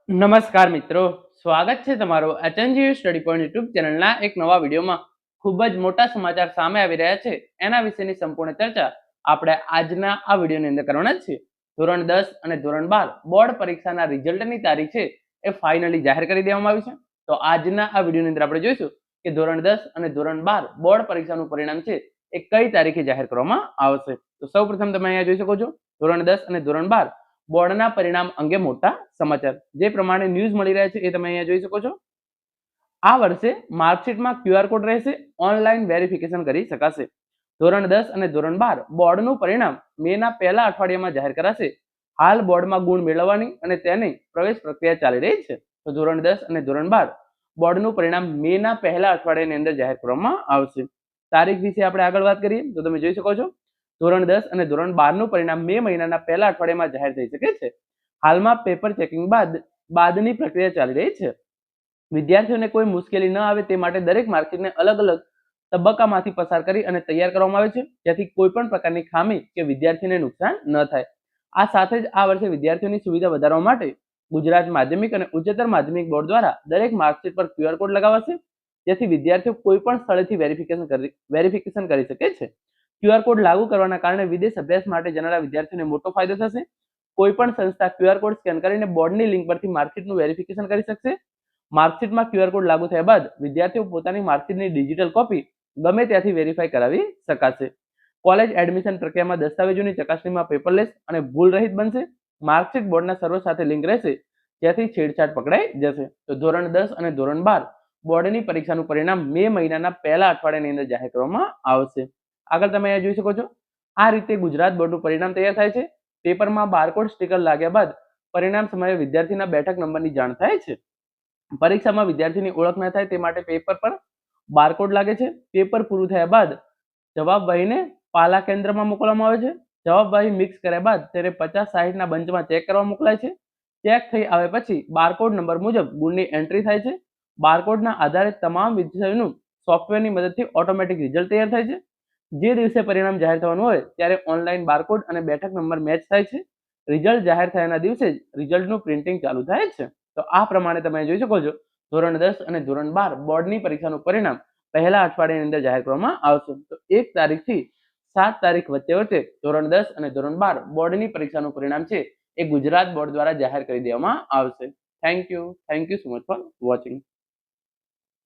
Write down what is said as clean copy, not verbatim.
નમસ્કાર મિત્રો, સ્વાગત છે તમારું એચએનજીયુ સ્ટડી પોઈન્ટ યુટ્યુબ ચેનલના એક નવા વિડીયોમાં. ખૂબ જ મોટા સમાચાર સામે આવી રહ્યા છે, એના વિશેની સંપૂર્ણ ચર્ચા આપણે આજના આ વિડીયોની અંદર કરવાના જ છીએ. ધોરણ 10 અને ધોરણ 12 બોર્ડ પરીક્ષાના રિઝલ્ટની તારીખ છે એ ફાઇનલી જાહેર કરી દેવામાં આવી છે. તો આજના આ વિડીયોની અંદર આપણે જોઈશું કે ધોરણ 10 અને ધોરણ 12 બોર્ડ પરીક્ષાનું પરિણામ છે એ કઈ તારીખે જાહેર કરવામાં આવશે. તો સૌપ્રથમ તમે અહીંયા જોઈ શકો છો ધોરણ 10 અને ધોરણ 12 બોર્ડના પરિણામ અંગે મોટા સમાચાર જે પ્રમાણે ન્યૂઝ મળી રહ્યા છે એ તમે અહીંયા જોઈ શકો છો. આ વર્ષે માર્કશીટમાં QR કોડ રહેશે, ઓનલાઈન વેરિફિકેશન કરી શકાશે. ધોરણ 10 અને ધોરણ 12 બોર્ડનું પરિણામ મેના પહેલા અઠવાડિયામાં જાહેર કરાશે. હાલ બોર્ડમાં ગુણ મેળવવાની અને તેની પ્રવેશ પ્રક્રિયા ચાલી રહી છે. તો ધોરણ 10 અને ધોરણ 12 બોર્ડનું પરિણામ મેના પહેલા અઠવાડિયાની અંદર જાહેર કરવામાં આવશે. તારીખ વિશે આપણે આગળ વાત કરીએ તો તમે જોઈ શકો છો ધોરણ 10 અને ધોરણ 12 નું પરિણામ મે મહિનાના પહેલા અઠવાડિયામાં જાહેર થઈ શકે છે. હાલમાં પેપર ચેકિંગ બાદની પ્રક્રિયા ચાલી રહી છે. વિદ્યાર્થીઓને કોઈ મુશ્કેલી ન આવે તે માટે દરેક માર્કશીટને અલગ અલગ તબક્કામાંથી પસાર કરી અને તૈયાર કરવામાં આવે છે, જેથી કોઈ પણ પ્રકારની ખામી કે વિદ્યાર્થીને નુકસાન ન થાય. આ સાથે જ આ વર્ષે વિદ્યાર્થીઓની સુવિધા વધારવા માટે ગુજરાત માધ્યમિક અને ઉચ્ચતર માધ્યમિક બોર્ડ દ્વારા દરેક માર્કશીટ પર QR કોડ લગાવાશે, જેથી વિદ્યાર્થીઓ કોઈ પણ સ્થળેથી વેરિફિકેશન કરી શકે છે. QR કોડ લાગુ કરવાના કારણે વિદેશ અભ્યાસ માટે જનારા વિદ્યાર્થીઓને મોટો ફાયદો થશે. કોઈ પણ સંસ્થા QR કોડ સ્કેન કરીને બોર્ડની લિંક પરથી માર્કશીટનું વેરિફિકેશન કરી શકશે. માર્કશીટમાં QR કોડ લાગુ થયા બાદ વિદ્યાર્થીઓ પોતાની માર્કશીટની ડિજિટલ કોપી ગમે ત્યાંથી વેરીફાઈ કરાવી શકાશે. કોલેજ એડમિશન પ્રક્રિયામાં દસ્તાવેજોની ચકાસણીમાં પેપરલેસ અને ભૂલ રહિત બનશે. માર્કશીટ બોર્ડના સર્વર સાથે લિંક રહેશે, જેથી છેડછાડ પકડાઈ જશે. તો ધોરણ 10 અને ધોરણ 12 બોર્ડની પરીક્ષાનું પરિણામ મે મહિનાના પહેલા અઠવાડિયાની અંદર જાહેર કરવામાં આવશે. આગળ તમે અહીંયા જોઈ શકો છો આ રીતે ગુજરાત બોર્ડનું પરિણામ તૈયાર થાય છે. પેપરમાં બારકોડ સ્ટીકર લાગ્યા બાદ પરિણામ સમયે વિદ્યાર્થીના બેઠક નંબરની જાણ થાય છે. પરીક્ષામાં વિદ્યાર્થીની ઓળખ ન થાય તે માટે પેપર પર બારકોડ લાગે છે. પેપર પૂરું થયા બાદ જવાબવાહીને પાલા કેન્દ્રમાં મોકલવામાં આવે છે. જવાબવાહી મિક્સ કર્યા બાદ તેને 50-60 ના બંચમાં ચેક કરવા મોકલાય છે. ચેક થઈ આવે પછી બારકોડ નંબર મુજબ ગુણની એન્ટ્રી થાય છે. બારકોડના આધારે તમામ વિષયોનું સોફ્ટવેરની મદદથી ઓટોમેટિક રિઝલ્ટ તૈયાર થાય છે. જે દિવસે પરિણામ જાહેર થવાનું હોય ત્યારે ઓનલાઈન બારકોડ અને બેઠક નંબર મેચ થાય છે. રિઝલ્ટ જાહેર થયાના દિવસે જ રિઝલ્ટનું પ્રિન્ટિંગ ચાલુ થાય છે. તો આ પ્રમાણે તમે જોઈ શકો છો ધોરણ 10 અને ધોરણ 12 બોર્ડની પરીક્ષાનું પરિણામ પહેલા અઠવાડિયાની અંદર જાહેર કરવામાં આવશે. તો 1 તારીખથી 7 તારીખ વચ્ચે ધોરણ 10 અને ધોરણ 12 બોર્ડની પરીક્ષાનું પરિણામ છે એ ગુજરાત બોર્ડ દ્વારા જાહેર કરી દેવામાં આવશે. Thank you so much for watching.